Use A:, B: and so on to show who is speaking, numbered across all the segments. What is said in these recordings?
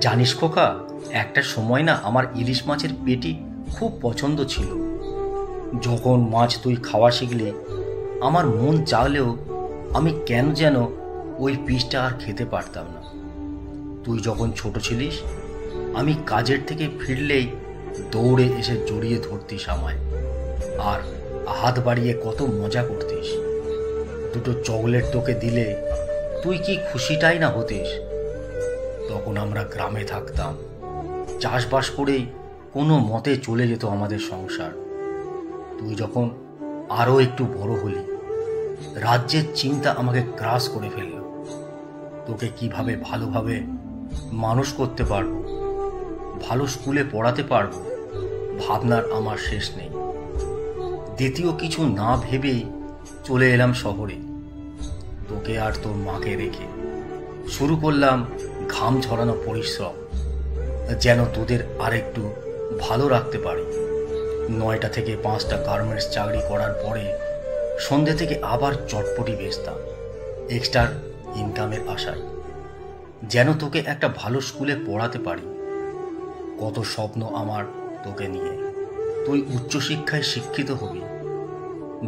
A: জানিস খোকা, একটা সময় না আমার ইলিশ মাছের পেটি খুব পছন্দ ছিল। যখন মাছ তুই খাওয়া শিখলি, আমার মন চাইলেও আমি কেন যেন ওই পিসটা আর খেতে পারতাম না। তুই যখন ছোট ছিলিস, আমি কাজের থেকে ফিরলেই দৌড়ে এসে জড়িয়ে ধরতিস আমায়, আর হাত বাড়িয়ে কত মজা করতিস। দুটো চকলেট তোকে দিলে তুই কি খুশিটাই না হতিস। তখন আমরা গ্রামে থাকতাম, চাষবাস করেই কোনো মতে চলে যেত আমাদের সংসার। তুই যখন আরও একটু বড় হলি, রাজ্যের চিন্তা আমাকে গ্রাস করে ফেলল। তোকে কিভাবে ভালোভাবে মানুষ করতে পারবো, ভালো স্কুলে পড়াতে পারবো, ভাবনার আমার শেষ নেই। দ্বিতীয় কিছু না ভেবেই চলে এলাম শহরে, তোকে আর তোর মাকে রেখে। শুরু করলাম ঘাম ঝরানো পরিশ্রম, যেন তোদের আরেকটু ভালো রাখতে পারি। 9টা থেকে 5টা গার্মেন্টস চাকরি করার পরে সন্ধ্যে থেকে আবার চটপটি বেচতাম এক্সট্রা ইনকামের আশায়, যেন তোকে একটা ভালো স্কুলে পড়াতে পারি। কত স্বপ্ন আমার তোকে নিয়ে। তুই উচ্চশিক্ষায় শিক্ষিত হবি,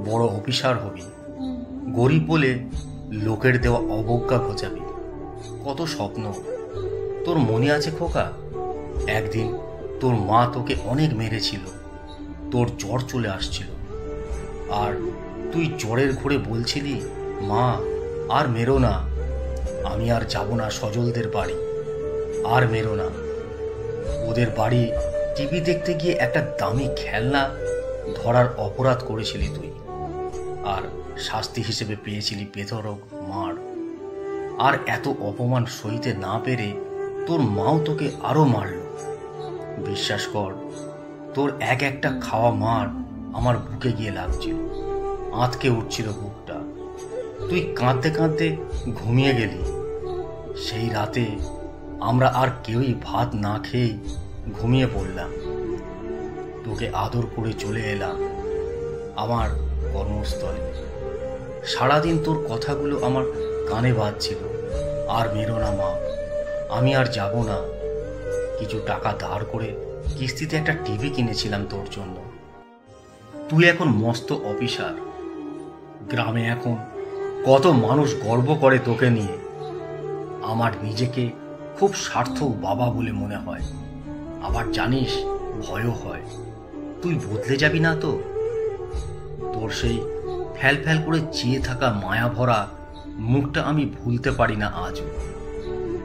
A: বড় অফিসার হবি, গরিব বলে লোকের দেওয়া অবজ্ঞা ঘোচাবি। কত স্বপ্ন তোর মনে আছে খোকা? একদিন তোর মা তোকে অনেক মেরেছিল, তোর জ্বর চলে আসছিল, আর তুই জ্বরের ঘোরে বলছিলি, মা আর মেরো না, আমি আর যাব না সজলদের বাড়ি, আর মেরো না। ওদের বাড়ি টিভি দেখতে গিয়ে একটা দামি খেলনা ধরার অপরাধ করেছিলি তুই, আর শাস্তি হিসেবে পেয়েছিলি বেধড়ক মার। আর এত অপমান সইতে না পেরে তোর মাও তোকে আরো মারল। বিশ্বাস কর, তোর এক একটা খাওয়া মার আমার বুকে গিয়ে লাগছিল, আঁতকে উঠছিল বুকটা। তুই কাঁদতে কাঁদতে ঘুমিয়ে গেলি। সেই রাতে আমরা আর কেউই ভাত না খেয়ে ঘুমিয়ে পড়লাম। তোকে আদর করে চলে এলাম আমার কর্মস্থলে। সারাদিন তোর কথাগুলো আমার কানে বাজছিল, আর মেরো না মা, আমি আর যাব না। কিছু টাকা ধার করে কিস্তিতে একটা টিভি কিনেছিলাম তোর জন্য। তুই এখন মস্ত অফিসার। গ্রামে এখন কত মানুষ গর্ব করে তোকে নিয়ে। আমার নিজেকে খুব সার্থক বাবা বলে মনে হয়, আবার জানিস ভয়ও হয়। তুই বদলে যাবি না তো? তোর সেই ফ্যাল ফ্যাল করে চেয়ে থাকা মায়া ভরা মুখটা আমি ভুলতে পারি না আজও।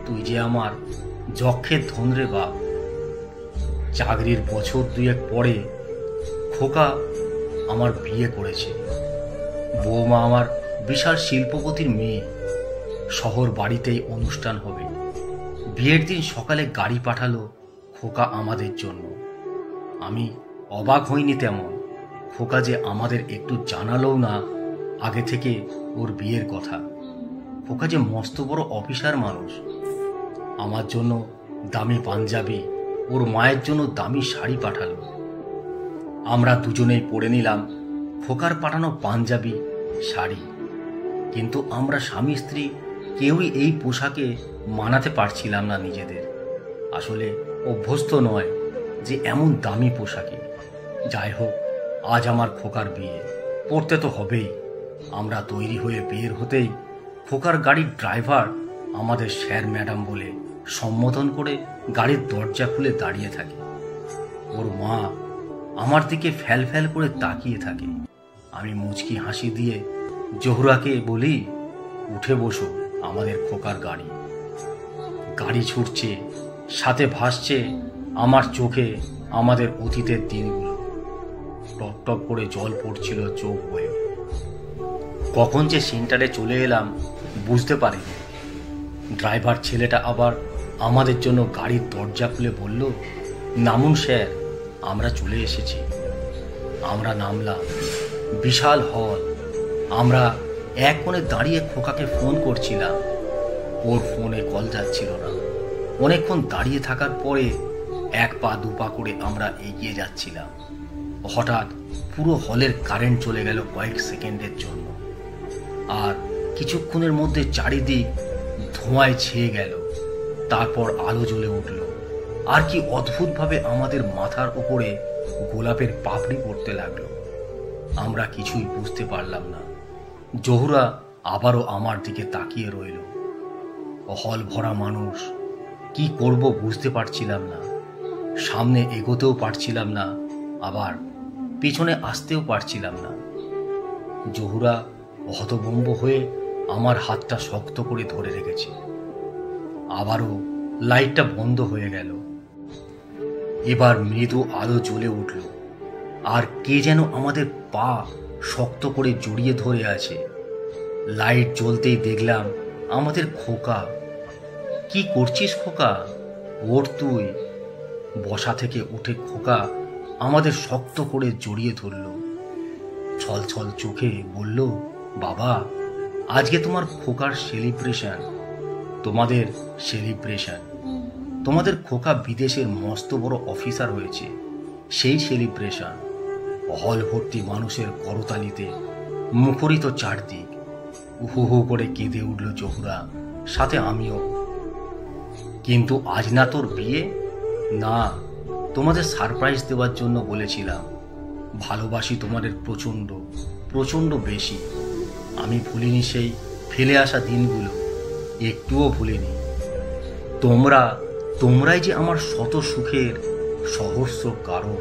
A: তুই যে আমার যক্ষের ধন রে বাপ। চাকরির বছর 2-1 পরে খোকা আমার বিয়ে করেছে। বৌমা আমার বিশাল শিল্পপতির মেয়ে। শহর বাড়িতেই অনুষ্ঠান হবে। বিয়ের দিন সকালে গাড়ি পাঠালো খোকা আমাদের জন্য। আমি অবাক হইনি তেমন। খোকা যে আমাদের একটু জানালো না আগে থেকে ওর বিয়ের কথা। খোকা যে মস্ত বড় অফিসার মানুষ। আমার জন্য দামি পাঞ্জাবি, ওর মায়ের জন্য দামি শাড়ি পাঠালো। আমরা দুজনেই পরে নিলাম খোকার পাঠানো পাঞ্জাবি শাড়ি। কিন্তু আমরা স্বামী স্ত্রী কেউই এই পোশাকে মানাতে পারছিলাম না নিজেদের। আসলে অভ্যস্ত নয় যে এমন দামি পোশাকে। যাই হোক, আজ আমার খোকার বিয়ে, পড়তে তো হবেই। আমরা তৈরি হয়ে বের হতেই খোকার গাড়ির ড্রাইভার আমাদের স্যার ম্যাডাম বলে সম্বোধন করে গাড়ির দরজা খুলে দাঁড়িয়ে থাকে। ওর মা আমার দিকে ফ্যাল ফ্যাল করে তাকিয়ে থাকে। আমি মুচকি হাসি দিয়ে জোহরাকে বলি, উঠে বসো আমাদের খোকার গাড়ি। গাড়ি ছুটছে, সাথে ভাসছে আমার চোখে আমাদের অতীতের দিনগুলো। টপ টপ করে জল পড়ছিল চোখ বয়ে। কখন যে সেন্টারে চলে এলাম বুঝতে পারিনি। ড্রাইভার ছেলেটা আবার আমাদের জন্য গাড়ির দরজা খুলে বলল, নামুন স্যার, আমরা চলে এসেছি। আমরা নামলাম। বিশাল হল। আমরা এক কোণে দাঁড়িয়ে খোকাকে ফোন করছিলাম। ওর ফোনে কল যাচ্ছিল না। অনেকক্ষণ দাঁড়িয়ে থাকার পরে 1 পা 2 পা করে আমরা এগিয়ে যাচ্ছিলাম। হঠাৎ পুরো হলের কারেন্ট চলে গেল কয়েক সেকেন্ডের জন্য, আর কিছুক্ষণের মধ্যে চারিদিক ধোঁয়ায় ছেয়ে গেল। তারপর আলো জ্বলে উঠল, আর কি অদ্ভুতভাবে আমাদের মাথার উপরে গোলাপের পাপড়ি পড়তে লাগলো। আমরা কিছুই বুঝতে পারলাম না। জহুরা আবারও আমার দিকে তাকিয়ে রইল। হল ভরা মানুষ, কি করব বুঝতে পারছিলাম না। সামনে এগোতেও পারছিলাম না, আবার পিছনে আসতেও পারছিলাম না। জহুরা হতভম্ব হয়ে আমার হাতটা শক্ত করে ধরে রেখেছে। আবারও লাইটটা বন্ধ হয়ে গেল। এবার মৃদু আলো জ্বলে উঠল, আর কে যেন আমাদের পা শক্ত করে জড়িয়ে ধরে আছে। লাইট জ্বলতেই দেখলাম আমাদের খোকা। কি করছিস খোকা? ওঠ তুই। বসা থেকে উঠে খোকা আমাদের শক্ত করে জড়িয়ে ধরল। ছলছল চোখে বলল, বাবা, আজকে তোমার খোকার সেলিব্রেশন। তোমাদের সেলিব্রেশন। তোমাদের খোকা বিদেশের মস্ত বড় অফিসার হয়েছে, সেই সেলিব্রেশন। হল ভর্তি মানুষের করতালিতে মুখরিত চারদিক। হু হু করে কেঁদে উঠল জহুরা, সাথে আমিও। কিন্তু আজ না তোর বিয়ে? না, তোমাদের সারপ্রাইজ দেওয়ার জন্য বলেছিলাম। ভালোবাসি তোমাদের প্রচণ্ড প্রচণ্ড বেশি। আমি ভুলিনি সেই ফেলে আসা দিনগুলো, একটুও ভুলিনি। তোমরাই যে আমার শত সুখের সহস্র কারণ।